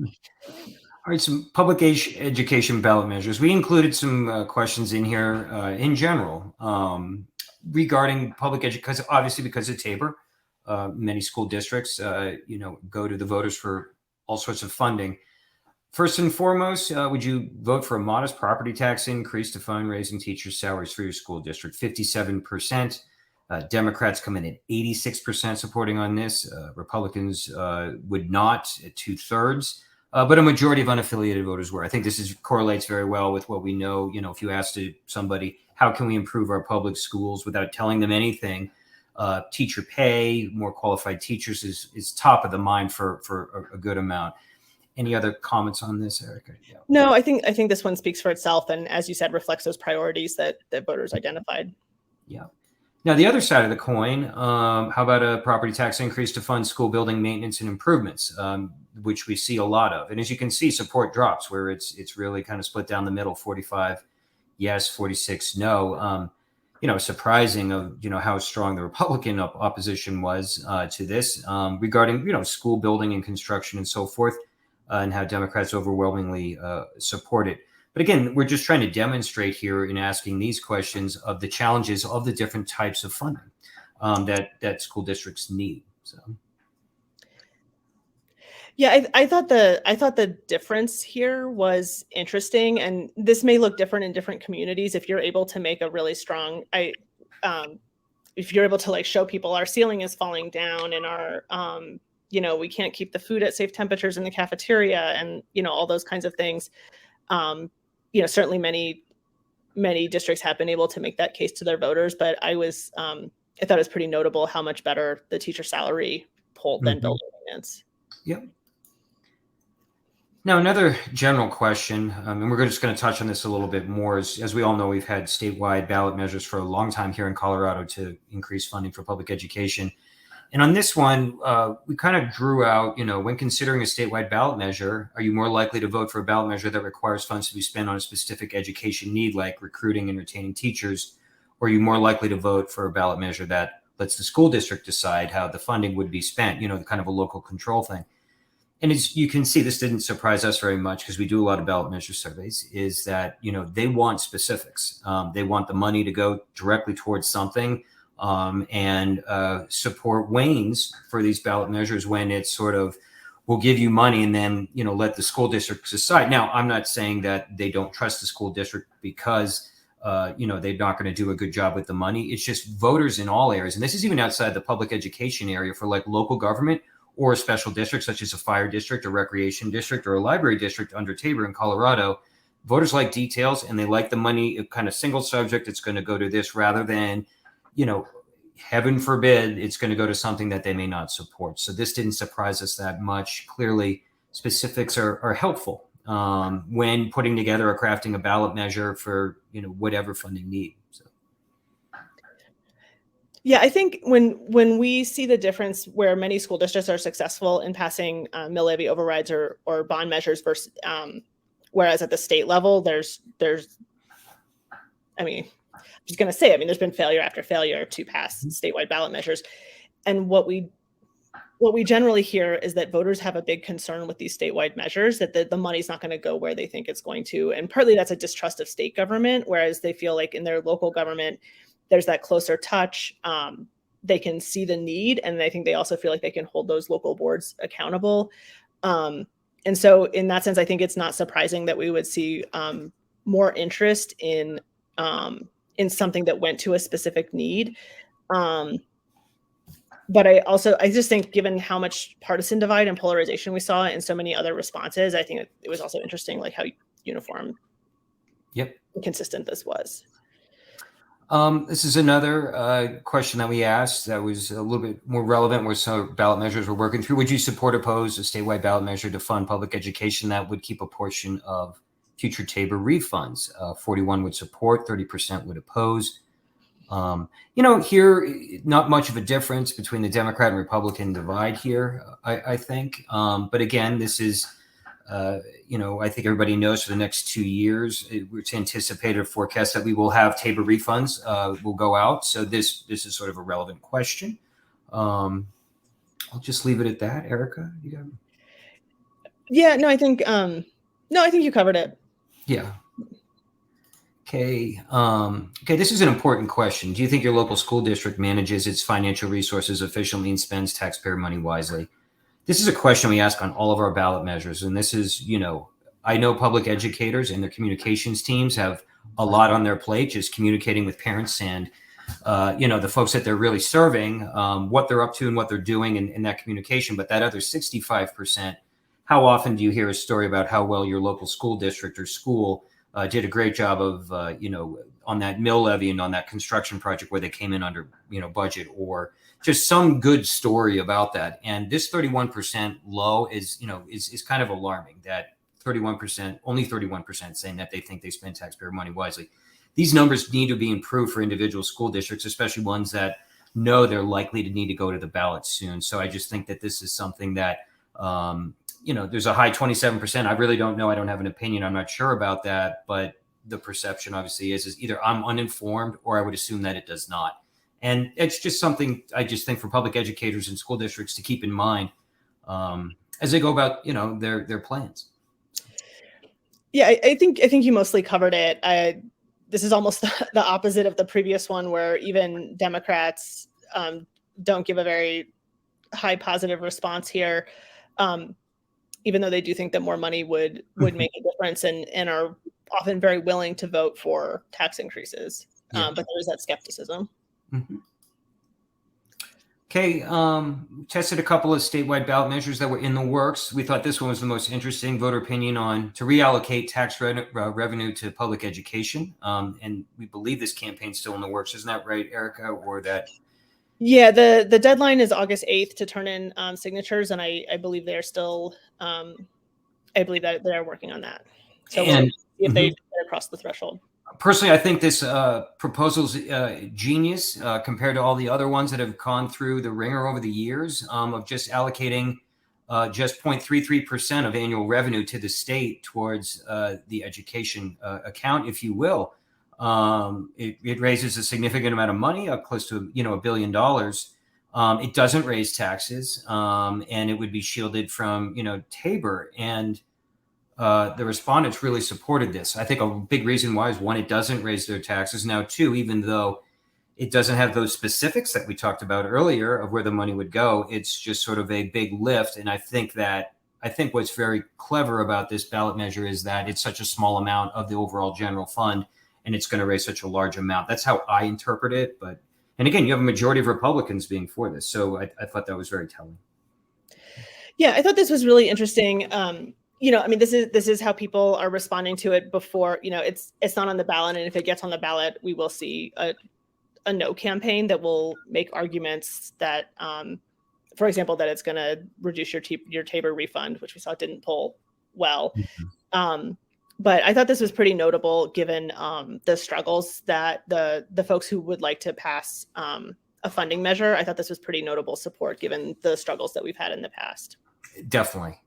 All right, some public education ballot measures. We included some questions in here in general regarding public education, obviously because of TABOR. Many school districts, go to the voters for all sorts of funding. First and foremost, would you vote for a modest property tax increase to fund raising teachers' salaries for your school district? 57%. Democrats come in at 86% supporting on this. Republicans would not, at 2/3. But a majority of unaffiliated voters were. I think this correlates very well with what we know. If you ask somebody, how can we improve our public schools without telling them anything? Teacher pay, more qualified teachers is top of the mind for a good amount. Any other comments on this, Erica? Yeah. No, I think this one speaks for itself, and as you said, reflects those priorities that voters identified. Yeah. Now, the other side of the coin, how about a property tax increase to fund school building maintenance and improvements, which we see a lot of. And as you can see, support drops where it's really kind of split down the middle, 45 yes, 46 no. Surprising of, how strong the Republican opposition was to this regarding, school building and construction and so forth, and how Democrats overwhelmingly support it. But again, we're just trying to demonstrate here in asking these questions of the challenges of the different types of funding that school districts need. So, yeah, I thought the difference here was interesting, and this may look different in different communities. If you're able to make a really strong, if you're able to like show people our ceiling is falling down and our we can't keep the food at safe temperatures in the cafeteria, and all those kinds of things. Certainly many districts have been able to make that case to their voters, but I thought it was pretty notable how much better the teacher salary polled than building maintenance. Yep. Now, another general question, and we're just going to touch on this a little bit more. As we all know, we've had statewide ballot measures for a long time here in Colorado to increase funding for public education. And on this one, we kind of drew out, when considering a statewide ballot measure, are you more likely to vote for a ballot measure that requires funds to be spent on a specific education need, like recruiting and retaining teachers? Or are you more likely to vote for a ballot measure that lets the school district decide how the funding would be spent, kind of a local control thing? And as you can see, this didn't surprise us very much because we do a lot of ballot measure surveys, is that, they want specifics. They want the money to go directly towards something. And support wanes for these ballot measures when it's sort of, we'll give you money and then, let the school districts decide. Now, I'm not saying that they don't trust the school district because, they're not going to do a good job with the money. It's just voters in all areas. And this is even outside the public education area for like local government or a special district, such as a fire district, a recreation district, or a library district under TABOR in Colorado. Voters like details and they like the money, kind of single subject. It's going to go to this rather than, heaven forbid, it's going to go to something that they may not support. So this didn't surprise us that much. Clearly, specifics are helpful when putting together or crafting a ballot measure for, whatever funding need. So. Yeah, I think when we see the difference where many school districts are successful in passing mill levy overrides or bond measures versus, whereas at the state level, there's just going to say, there's been failure after failure to pass statewide ballot measures. And what we generally hear is that voters have a big concern with these statewide measures, that the money's not going to go where they think it's going to. And partly that's a distrust of state government, whereas they feel like in their local government, there's that closer touch. They can see the need. And I think they also feel like they can hold those local boards accountable. And so in that sense, I think it's not surprising that we would see more interest in something that went to a specific need. But I just think given how much partisan divide and polarization we saw in so many other responses, I think it was also interesting, like how uniform and consistent this was. This is another question that we asked that was a little bit more relevant where some ballot measures we're working through. Would you support or oppose a statewide ballot measure to fund public education that would keep a portion of future TABOR refunds? 41 would support, 30% would oppose. Here, not much of a difference between the Democrat and Republican divide here, I think. But again, this is, I think everybody knows for the next 2 years, it's anticipated or forecast that we will have TABOR refunds will go out. So this is sort of a relevant question. I'll just leave it at that. Erica, you got Yeah, no, I think you covered it. Yeah. Okay. Okay. This is an important question. Do you think your local school district manages its financial resources efficiently and spends taxpayer money wisely? This is a question we ask on all of our ballot measures. And this is, I know public educators and their communications teams have a lot on their plate, just communicating with parents and, the folks that they're really serving, what they're up to and what they're doing in that communication. But that other 65%, how often do you hear a story about how well your local school district or school did a great job of, on that mill levy and on that construction project where they came in under, budget, or just some good story about that. And this 31% low is kind of alarming, that 31%, only 31% saying that they think they spend taxpayer money wisely. These numbers need to be improved for individual school districts, especially ones that know they're likely to need to go to the ballot soon. So I just think that this is something that, there's a high 27%. I really don't know. I don't have an opinion. I'm not sure about that. But the perception obviously is either I'm uninformed or I would assume that it does not. And it's just something I just think for public educators and school districts to keep in mind as they go about, their plans. Yeah, I think you mostly covered it. This is almost the opposite of the previous one, where even Democrats don't give a very high positive response here, even though they do think that more money would make a difference, and are often very willing to vote for tax increases. Yeah. But there is that skepticism. Mm-hmm. Okay, tested a couple of statewide ballot measures that were in the works. We thought this one was the most interesting. Voter opinion on to reallocate tax revenue to public education. And we believe this campaign's still in the works. Isn't that right, Erica? Or that? Yeah, the deadline is August 8th to turn in signatures, and I believe they're still, I believe that they're working on that. So we'll see if they get across the threshold. Personally, I think this proposal's genius compared to all the other ones that have gone through the ringer over the years of just allocating just 0.33% of annual revenue to the state towards the education account, if you will. It raises a significant amount of money, up close to $1 billion. It doesn't raise taxes, and it would be shielded from TABOR. And the respondents really supported this. I think a big reason why is, one, it doesn't raise their taxes. Now, two, even though it doesn't have those specifics that we talked about earlier of where the money would go, it's just sort of a big lift. And I think what's very clever about this ballot measure is that it's such a small amount of the overall general fund, and it's going to raise such a large amount. That's how I interpret it. And again, you have a majority of Republicans being for this. So I thought that was very telling. Yeah, I thought this was really interesting. This is how people are responding to it before, it's not on the ballot. And if it gets on the ballot, we will see a no campaign that will make arguments that, for example, that it's going to reduce your TABOR refund, which we saw didn't pull well. Mm-hmm. But I thought this was pretty notable given the struggles that the folks who would like to pass a funding measure. I thought this was pretty notable support given the struggles that we've had in the past. Definitely.